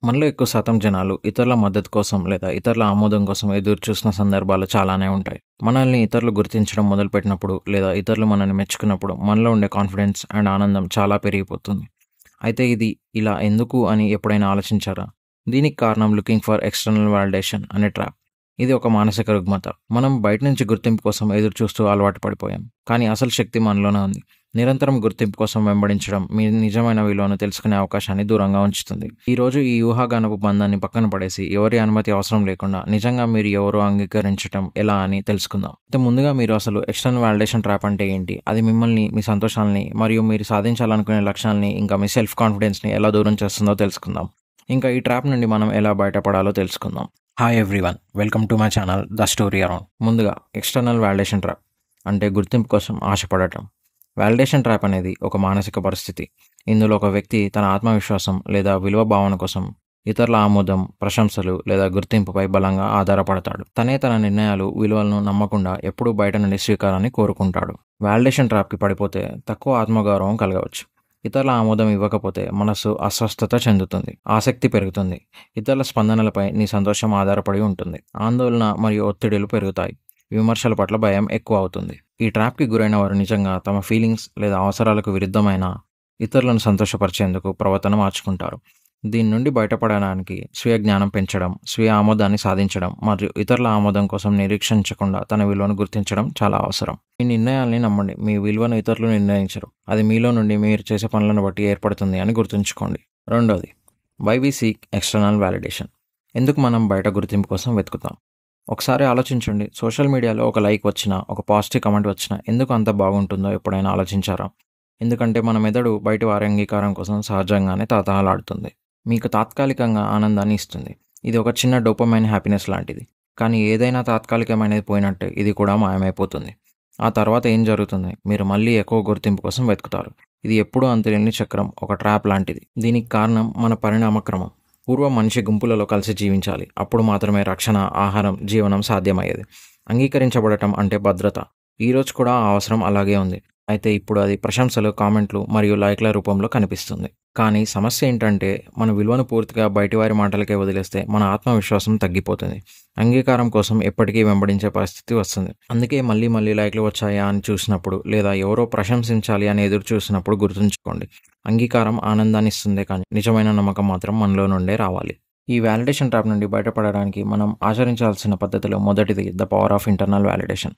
మనలో ఎక్కువ శాతం జనాలు ఇతరుల మద్దతు కోసం లేదా ఇతరుల ఆమోదం కోసం ఎదురు చూసిన సందర్భాలు చాలానే ఉంటాయి. మనల్ని ఇతరులు గుర్తించడం మొదలుపెట్టినప్పుడు లేదా ఇతరులు మనల్ని మెచ్చుకున్నప్పుడు మనలో ఉండే కాన్ఫిడెన్స్ అండ్ ఆనందం చాలా పెరిగిపోతుంది. అయితే ఇది ఇలా ఎందుకు అని ఎప్పుడైనా ఆలోచించారా? దీనికి కారణం లుకింగ్ ఫర్ ఎక్స్టర్నల్ వాలిడేషన్ అనే ట్రాప్. ఇది ఒక మానసిక రుగ్మత. మనం బయట నుంచి గుర్తింపు కోసం ఎదురు చూస్తూ అలవాటు పడిపోయాం. కానీ అసలు శక్తి మనలోనే ఉంది. నిరంతరం గుర్తింపు కోసం వెంబడించడం మీ నిజమైన విలువను తెలుసుకునే అవకాశాన్ని దూరంగా ఉంచుతుంది. ఈరోజు ఈ ఊహాగానపు బంధాన్ని పక్కన పడేసి ఎవరి అనుమతి అవసరం లేకుండా నిజంగా మీరు ఎవరో అంగీకరించడం ఎలా అని తెలుసుకుందాం. అయితే ముందుగా మీరు అసలు ఎక్స్టర్నల్ వాలిడేషన్ ట్రాప్ అంటే ఏంటి? అది మిమ్మల్ని, మీ సంతోషాలని మరియు మీరు సాధించాలనుకునే లక్ష్యాలని ఇంకా మీ సెల్ఫ్ కాన్ఫిడెన్స్ని ఎలా దూరం చేస్తుందో తెలుసుకుందాం. ఇంకా ఈ ట్రాప్ నుండి మనం ఎలా బయటపడాలో తెలుసుకుందాం. Hi everyone, welcome to my channel the story around. ముందుగా ఎక్స్టర్నల్ వాలిడేషన్ ట్రాప్ అంటే గుర్తింపు కోసం ఆశపడటం. వాలిడేషన్ ట్రాప్ అనేది ఒక మానసిక పరిస్థితి. ఇందులో ఒక వ్యక్తి తన ఆత్మవిశ్వాసం లేదా విలువ భావన కోసం ఇతరుల ఆమోదం, ప్రశంసలు లేదా గుర్తింపుపై బలంగా ఆధారపడతాడు. తన నిర్ణయాలు, విలువలను నమ్మకుండా ఎప్పుడూ బయట నుండి స్వీకారాన్ని కోరుకుంటాడు. వాలిడేషన్ ట్రాప్కి పడిపోతే తక్కువ ఆత్మగౌరవం కలగవచ్చు. ఇతరుల ఆమోదం ఇవ్వకపోతే మనసు అస్వస్థత చెందుతుంది, ఆసక్తి పెరుగుతుంది, ఇతరుల స్పందనలపై నీ సంతోషం ఆధారపడి ఉంటుంది, ఆందోళన మరియు ఒత్తిడులు పెరుగుతాయి, విమర్శల పట్ల భయం ఎక్కువ అవుతుంది. ఈ ట్రాప్కి గురైన వారు నిజంగా తమ ఫీలింగ్స్ లేదా అవసరాలకు విరుద్ధమైన ఇతరులను సంతోషపరిచేందుకు ప్రవర్తన మార్చుకుంటారు. దీని నుండి బయటపడడానికి స్వీయ జ్ఞానం పెంచడం, స్వీయ ఆమోదాన్ని సాధించడం మరియు ఇతరుల ఆమోదం కోసం నిరీక్షించకుండా తన విలువను గుర్తించడం చాలా అవసరం. మీ నిర్ణయాల్ని నమ్మండి. మీ విలువను ఇతరులు నిర్ణయించరు. అది మీలో నుండి మీరు చేసే పనులను బట్టి ఏర్పడుతుంది అని గుర్తుంచుకోండి. రెండోది, why we seek external validation. ఎందుకు మనం బయట గుర్తింపు కోసం వెతుకుతాం? ఒకసారి ఆలోచించండి. సోషల్ మీడియాలో ఒక లైక్ వచ్చినా, ఒక పాజిటివ్ కమెంట్ వచ్చినా ఎందుకు అంత బాగుంటుందో ఎప్పుడైనా ఆలోచించారా? ఎందుకంటే మన మెదడు బయట వారి అంగీకారం కోసం సహజంగానే తహతహలాడుతుంది. మీకు తాత్కాలికంగా ఆనందాన్ని ఇస్తుంది. ఇది ఒక చిన్న డోపమైన్ హ్యాపీనెస్ లాంటిది. కానీ ఏదైనా తాత్కాలికమైనది పోయినట్టే ఇది కూడా మాయమైపోతుంది. ఆ తర్వాత ఏం జరుగుతుంది? మీరు మళ్ళీ ఎక్కువ గుర్తింపు కోసం వెతుకుతారు. ఇది ఎప్పుడూ అంతులేని చక్రం, ఒక ట్రాప్ లాంటిది. దీనికి కారణం మన పరిణామక్రమం. పూర్వం మనిషి గుంపులలో కలిసి జీవించాలి. అప్పుడు మాత్రమే రక్షణ, ఆహారం, జీవనం సాధ్యమయ్యేది. అంగీకరించబడటం అంటే భద్రత. ఈరోజు కూడా ఆ అవసరం అలాగే ఉంది. అయితే ఇప్పుడు అది ప్రశంసలు, కామెంట్లు మరియు లైక్ల రూపంలో కనిపిస్తుంది. కానీ సమస్య ఏంటంటే మన విలువను పూర్తిగా బయటివారి మాటలకే వదిలేస్తే మన ఆత్మవిశ్వాసం తగ్గిపోతుంది. అంగీకారం కోసం ఎప్పటికీ వెంబడించే పరిస్థితి వస్తుంది. అందుకే మళ్ళీ మళ్ళీ లైక్లు వచ్చాయా అని చూసినప్పుడు లేదా ఎవరో ప్రశంసించాలి అని ఎదురు చూసినప్పుడు గుర్తుంచుకోండి, అంగీకారం ఆనందాన్ని ఇస్తుందే కానీ నిజమైన నమ్మకం మాత్రం మనలో నుండే రావాలి. ఈ వాలిడేషన్ ట్రాప్ నుండి బయటపడడానికి మనం ఆచరించాల్సిన పద్ధతిలో మొదటిది the power of internal validation,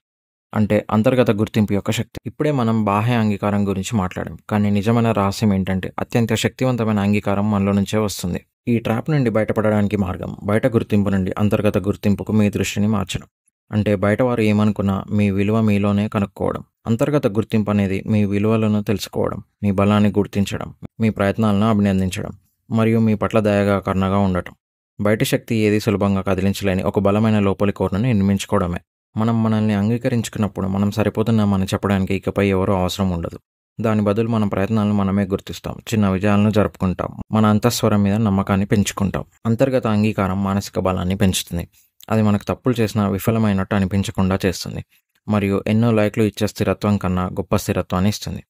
అంటే అంతర్గత గుర్తింపు యొక్క శక్తి. ఇప్పుడే మనం బాహ్య అంగీకారం గురించి మాట్లాడాం, కానీ నిజమైన రహస్యం ఏంటంటే అత్యంత శక్తివంతమైన అంగీకారం మనలో నుంచే వస్తుంది. ఈ ట్రాప్ నుండి బయటపడడానికి మార్గం బయట గుర్తింపు నుండి అంతర్గత గుర్తింపుకు మీ దృష్టిని మార్చడం. అంటే బయట వారు ఏమనుకున్నా మీ విలువ మీలోనే కనుక్కోవడం. అంతర్గత గుర్తింపు అనేది మీ విలువలను తెలుసుకోవడం, మీ బలాన్ని గుర్తించడం, మీ ప్రయత్నాలను అభినందించడం మరియు మీ పట్ల దయగా, కరుణగా ఉండటం. బయటి శక్తి ఏది సులభంగా కదిలించలేని ఒక బలమైన లోపలి కోరను నిర్మించుకోవడమే. మనం మనల్ని అంగీకరించుకున్నప్పుడు మనం సరిపోతున్నామని చెప్పడానికి ఇకపై ఎవరూ అవసరం ఉండదు. దాని బదులు మన ప్రయత్నాలను మనమే గుర్తిస్తాం, చిన్న విజయాలను జరుపుకుంటాం, మన అంతఃస్వరం మీద నమ్మకాన్ని పెంచుకుంటాం. అంతర్గత అంగీకారం మానసిక బలాన్ని పెంచుతుంది. అది మనకు తప్పులు చేసినా విఫలమైనట్టు అనిపించకుండా చేస్తుంది మరియు ఎన్నో లైక్లు ఇచ్చే స్థిరత్వం కన్నా గొప్ప స్థిరత్వాన్ని ఇస్తుంది.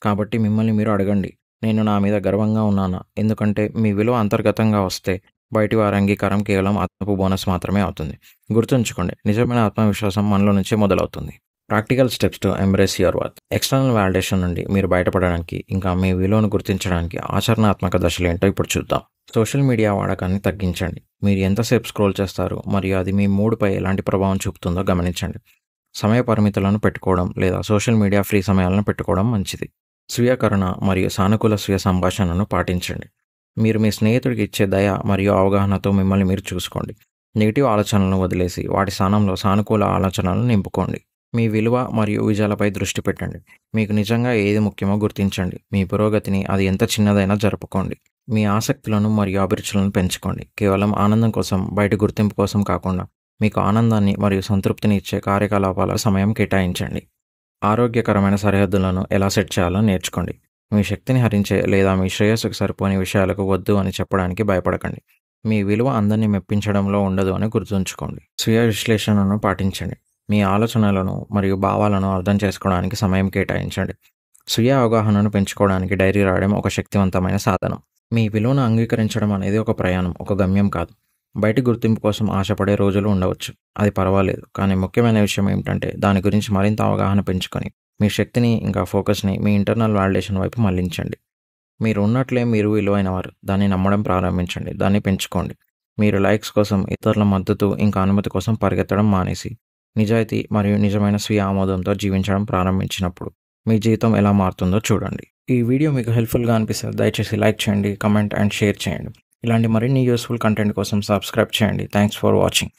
కాబట్టి మిమ్మల్ని మీరు అడగండి, నేను నా మీద గర్వంగా ఉన్నానా? ఎందుకంటే మీ విలువ అంతర్గతంగా వస్తే బయటి వారి అంగీకారం కేవలం ఆత్మపు బోనస్ మాత్రమే అవుతుంది. గుర్తుంచుకోండి, నిజమైన ఆత్మవిశ్వాసం మనలో నుంచే మొదలవుతుంది. Practical steps to embrace your worth. External validation నుండి మీరు బయటపడడానికి ఇంకా మీ విలువను గుర్తించడానికి ఆచరణాత్మక దశలు ఏంటో ఇప్పుడు చూద్దాం. సోషల్ మీడియా వాడకాన్ని తగ్గించండి. మీరు ఎంతసేపు స్క్రోల్ చేస్తారు మరియు అది మీ మూడ్పై ఎలాంటి ప్రభావం చూపుతుందో గమనించండి. సమయ పరిమితులను పెట్టుకోవడం లేదా సోషల్ మీడియా ఫ్రీ సమయాలను పెట్టుకోవడం మంచిది. స్వీయకరణ మరియు సానుకూల స్వీయ సంభాషణను పాటించండి. మీరు మీ స్నేహితుడికి ఇచ్చే దయ మరియు అవగాహనతో మిమ్మల్ని మీరు చూసుకోండి. నెగిటివ్ ఆలోచనలను వదిలేసి వాటి స్థానంలో సానుకూల ఆలోచనలను నింపుకోండి. మీ విలువ మరియు విజయాలపై దృష్టి పెట్టండి. మీకు నిజంగా ఏది ముఖ్యమో గుర్తించండి. మీ పురోగతిని అది ఎంత చిన్నదైనా జరుపుకోండి. మీ ఆసక్తులను మరియు అభిరుచులను పెంచుకోండి. కేవలం ఆనందం కోసం, బయట గుర్తింపు కోసం కాకుండా మీకు ఆనందాన్ని మరియు సంతృప్తిని ఇచ్చే కార్యకలాపాల సమయం కేటాయించండి. ఆరోగ్యకరమైన సరిహద్దులను ఎలా సెట్ చేయాలో నేర్చుకోండి. మీ శక్తిని హరించే లేదా మీ శ్రేయస్సుకు సరిపోని విషయాలకు వద్దు అని చెప్పడానికి భయపడకండి. మీ విలువ అందరినీ మెప్పించడంలో ఉండదు అని గుర్తుంచుకోండి. స్వీయ విశ్లేషణను పాటించండి. మీ ఆలోచనలను మరియు భావాలను అర్థం చేసుకోవడానికి సమయం కేటాయించండి. స్వీయ అవగాహనను పెంచుకోవడానికి డైరీ రాయడం ఒక శక్తివంతమైన సాధనం. మీ విలువను అంగీకరించడం అనేది ఒక ప్రయాణం, ఒక గమ్యం కాదు. బయటి గుర్తింపు కోసం ఆశపడే రోజులు ఉండవచ్చు. అది పర్వాలేదు. కానీ ముఖ్యమైన విషయం ఏమిటంటే దాని గురించి మరింత అవగాహన పెంచుకొని మీ శక్తిని ఇంకా ఫోకస్‌ని మీ ఇంటర్నల్ వాలిడేషన్ వైపు మళ్లించండి. మీరు ఉన్నట్లే మీరు విలువైనవారు. దాన్ని నమ్మడం ప్రారంభించండి. దాన్ని పెంచుకోండి. మీరు లైక్స్ కోసం, ఇతరుల మద్దతు ఇంకా అనుమతి కోసం పరిగెత్తడం మానేసి, నిజాయితీ మరియు నిజమైన స్వీయ ఆమోదంతో జీవించడం ప్రారంభించినప్పుడు మీ జీవితం ఎలా మారుతుందో చూడండి. ఈ వీడియో మీకు హెల్ప్ఫుల్గా అనిపిస్తే దయచేసి లైక్ చేయండి, కమెంట్ అండ్ షేర్ చేయండి. ఇలాంటి మరిన్ని యూస్ఫుల్ కంటెంట్ కోసం సబ్స్క్రైబ్ చేయండి. Thanks for watching.